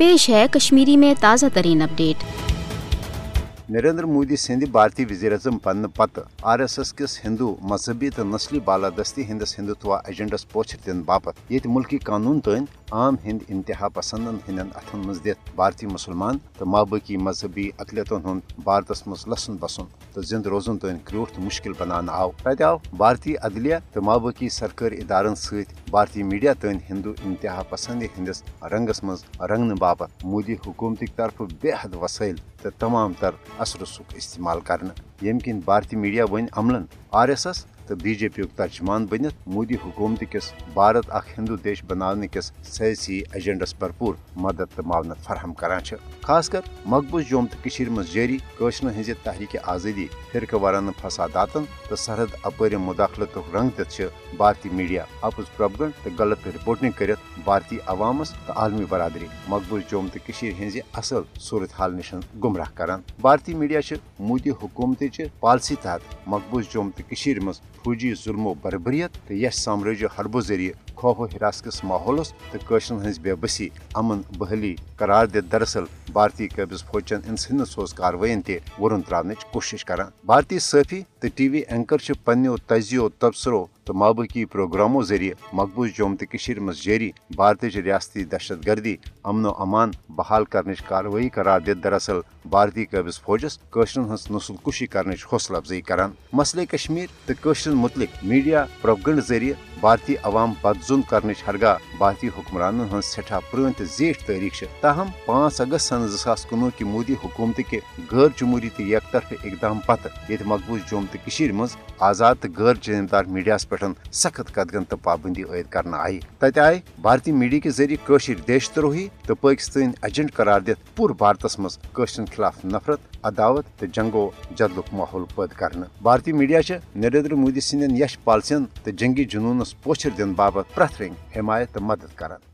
पेश है कश्मीरी में ताज़ा तरीन अपडेट। नरेंद्र मोदी सिंध भारतीय वज़ीर-ए-आज़म बनने पत RSS किस हिंदू मजहबी तो नस्ली बालादस्ती हिंदस हिंदुत्व एजेंडस पोचर दिन बापत ये मुल्की कानून तन आम हिंद इंतहा पसंदन हिंदन अथन मज दित भारतीय मुसलमान तो माबकी मजहबी अकलियतन हुन भारतस मज लसन बसन तो जिंद रोजन तन क्रूठ तो मुश्किल बनान आव तत आव भारतीय अदलिया तो माबकी सरकारी इदारन सहित भारतीय मीडिया तन हिंदू इंतहा पसंदी हिंदस रंगस मज रंगन बापत मोदी हुकूमत तरफ बेहद वसाइल तो तमाम तर असर इस्तेमाल करना यम किन भारतीय मीडिया वन अमलन RSS तो BJP तर्जमान बनित मोदी हुकूमत किस भारत अख हिंदू देश बनाने किस सियासी एजेंडस भरपूर मदद तो मावनत फरहम करान खासकर मकबूज जोम तो कशीर मज जारी कशरन हज तहरीक आज़ादी फिरक वाराना फसादातन तो सरहद अपर मुदाखलत रंग दित भारतीय मीडिया अपुज प्रोपगंड तो गलत रिपोर्टिंग कर भारतीय अवामस तो आलमी बरादरी मकबूज जोम तो कशीर हज असल सूरत हाल निश गुमराह करान भारतीय मीडिया मोदी हुकूमत पॉलिसी तहत मकबूज जोम तो कशीर मज फौजी जुल्मो बरबरियत तो यश साम्राज्य हरबो जरिए खौफ हिरास किस माहौलस तो कशरन हज बेबसी अमन बहली करार दित दरअसल भारतीय कब्ज फौजन इंसान सोज कार्रवाइन ते वरुन त्रावन कोशिश करान भारतीय सफ़ी तो TV एंकर पन्नो तजियो तबसरो तो माबकी प्रोग्रामों जरिए मकबूज जोम तो कशीर मज जारी भारतीय रियासती दहशत गर्दी अमनो अमान बहाल करने कार्रवाई करार दित दरअसल भारतीय कब्ज फौजस कशरन हज नस्ल कुशी करने हौसला अफजाई करान मसले कश्मीर तो कशरन मुतलिक मीडिया प्रोपगंड जरिए भारतीय अवाम बदजुन करने हरगा भारतीय हुक्मरान हज सठा पुरान तो जेठ तारीख ताहम 5 अगस्त सन 2019 की मोदी हुकूमत के गैर जमहूरी तो एक तरफ इकदाम पत ये मकबूज जोम तो कशीर मज आजाद तो गैर जिम्मेदार मीडिया पे सख्त कदगन तो पाबंदी आयद करना आई तत आय भारतीय मीडिया के जरिए कशीर देशद्रोही तो पाकिस्तान एजेंट करार दित पूरे भारतस मज कशरन खिलाफ नफरत अदावत तो जंगो जदलुक माहौल पैद करना भारतीय मीडिया नरेंद्र मोदी सिंदन यश पॉलिसियन तो जंगी जुनूनस पोचर दिन बाबत प्रथ रंग हिमायत तो मदद करान।